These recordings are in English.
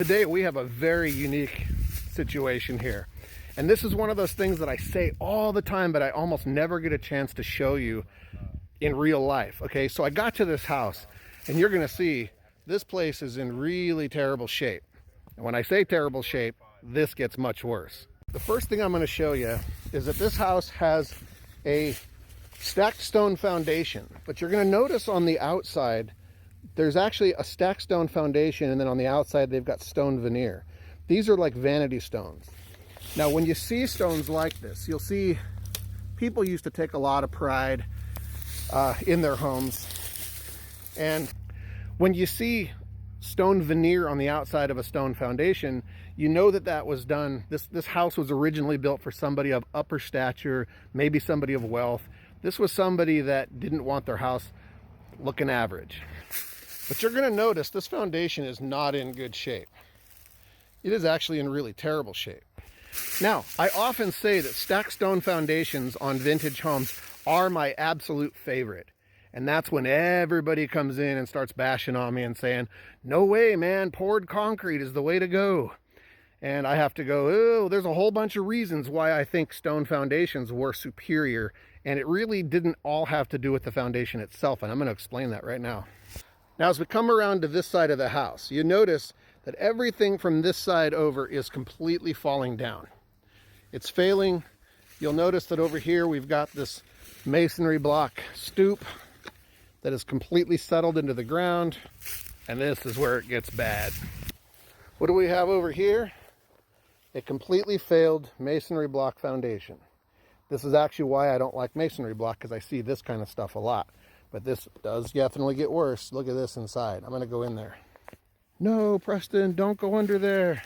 Today we have a very unique situation here. And this is one of those things that I say all the time, but I almost never get a chance to show you in real life. Okay, so I got to this house and you're gonna see this place is in really terrible shape. And when I say terrible shape, this gets much worse. The first thing I'm gonna show you is that this house has a stacked stone foundation, but you're gonna notice on the outside there's actually a stacked stone foundation, and then on the outside they've got stone veneer. These are like vanity stones. Now when you see stones like this, you'll see people used to take a lot of pride in their homes. And when you see stone veneer on the outside of a stone foundation, you know that that was done. This house was originally built for somebody of upper stature, maybe somebody of wealth. This was somebody that didn't want their house looking average. But you're going to notice this foundation is not in good shape. It is actually in really terrible shape. Now, I often say that stacked stone foundations on vintage homes are my absolute favorite. And that's when everybody comes in and starts bashing on me and saying, no way, man, poured concrete is the way to go. And I have to go, oh, there's a whole bunch of reasons why I think stone foundations were superior. And it really didn't all have to do with the foundation itself. And I'm going to explain that right now. Now, as we come around to this side of the house, you notice that everything from this side over is completely falling down. It's failing. You'll notice that over here we've got this masonry block stoop that is completely settled into the ground, and this is where it gets bad. What do we have over here? A completely failed masonry block foundation. This is actually why I don't like masonry block, because I see this kind of stuff a lot. But this does definitely get worse. Look at this inside. I'm going to go in there. No, Preston, don't go under there.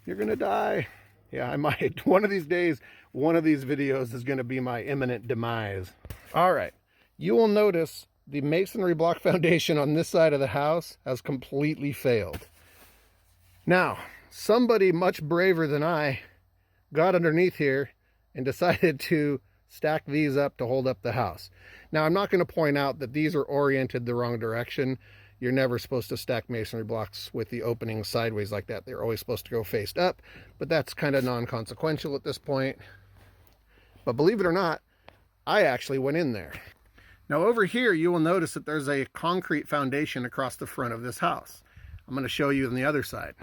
You're going to die. Yeah, I might. One of these days, one of these videos is going to be my imminent demise. All right. You will notice the masonry block foundation on this side of the house has completely failed. Now, somebody much braver than I got underneath here and decided to stack these up to hold up the house. Now, I'm not going to point out that these are oriented the wrong direction. You're never supposed to stack masonry blocks with the opening sideways like that. They're always supposed to go faced up, but that's kind of non-consequential at this point. But believe it or not, I actually went in there. Now over here, you will notice that there's a concrete foundation across the front of this house. I'm going to show you on the other side.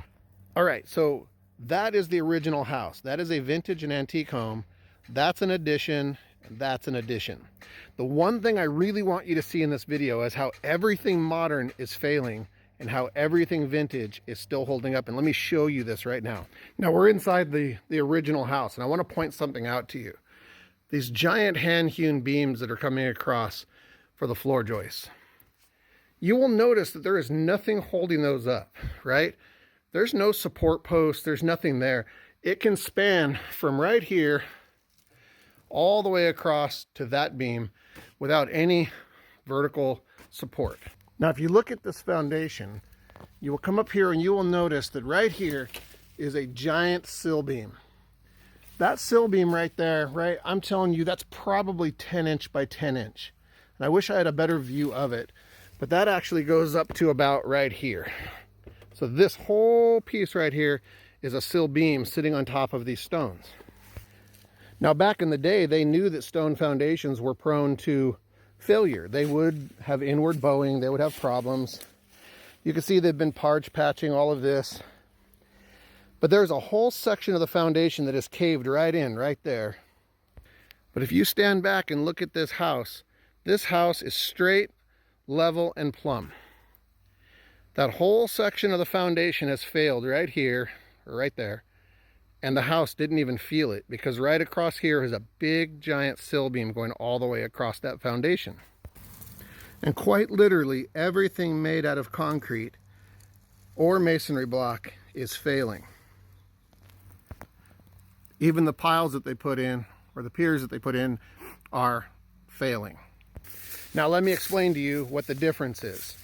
All right, so that is the original house. That is a vintage and antique home. That's an addition, and that's an addition. The one thing I really want you to see in this video is how everything modern is failing and how everything vintage is still holding up. And let me show you this right now. Now we're inside the original house, and I want to point something out to you. These giant hand-hewn beams that are coming across for the floor joists. You will notice that there is nothing holding those up, right? There's no support post, there's nothing there. It can span from right here all the way across to that beam without any vertical support. Now, if you look at this foundation, you will come up here and you will notice that right here is a giant sill beam. That sill beam right there, right, I'm telling you, that's probably 10 inch by 10 inch. And I wish I had a better view of it, but that actually goes up to about right here. So this whole piece right here is a sill beam sitting on top of these stones. Now, back in the day, they knew that stone foundations were prone to failure. They would have inward bowing, they would have problems. You can see they've been parge patching all of this. But there's a whole section of the foundation that is caved right in, right there. But if you stand back and look at this house is straight, level, and plumb. That whole section of the foundation has failed right here, or right there. And the house didn't even feel it, because right across here is a big giant sill beam going all the way across that foundation. And quite literally, everything made out of concrete or masonry block is failing. Even the piles that they put in, or the piers that they put in, are failing. Now let me explain to you what the difference is.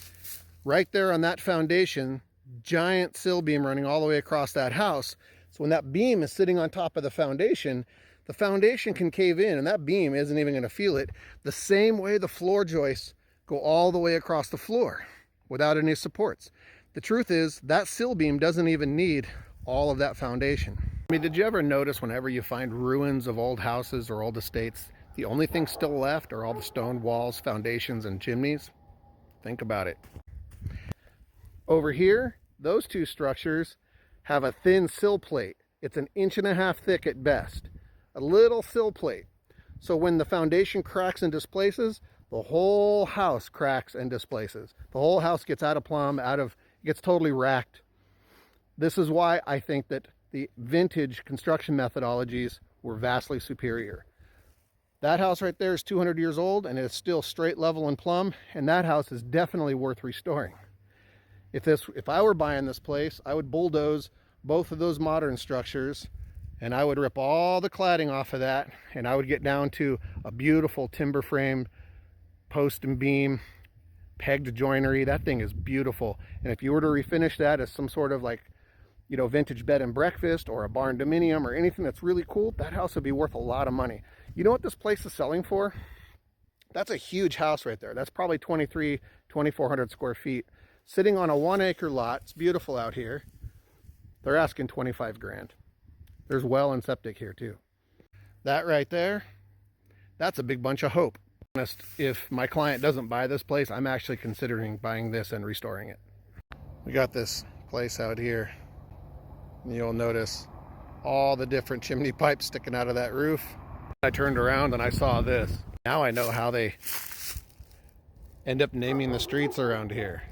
Right there on that foundation, giant sill beam running all the way across that house. So when that beam is sitting on top of the foundation can cave in, and that beam isn't even going to feel it. The same way the floor joists go all the way across the floor without any supports. The truth is that sill beam doesn't even need all of that foundation. I mean, did you ever notice whenever you find ruins of old houses or old estates, the only thing still left are all the stone walls, foundations, and chimneys? Think about it. Over here, those two structures have a thin sill plate. It's 1.5 inches thick at best. A little sill plate. So when the foundation cracks and displaces, the whole house cracks and displaces. The whole house gets out of plumb, gets totally racked. This is why I think that the vintage construction methodologies were vastly superior. That house right there is 200 years old and it's still straight, level, and plumb, and that house is definitely worth restoring. If I were buying this place, I would bulldoze both of those modern structures and I would rip all the cladding off of that, and I would get down to a beautiful timber frame, post and beam, pegged joinery. That thing is beautiful. And if you were to refinish that as some sort of vintage bed and breakfast or a barn dominium or anything that's really cool, that house would be worth a lot of money. You know what this place is selling for? That's a huge house right there. That's probably 2,400 square feet. Sitting on a 1-acre lot. It's beautiful out here. They're asking 25 grand. There's well and septic here too. That right there, that's a big bunch of hope. If my client doesn't buy this place, I'm actually considering buying this and restoring it. We got this place out here. You'll notice all the different chimney pipes sticking out of that roof. I turned around and I saw this. Now I know how they end up naming the streets around here.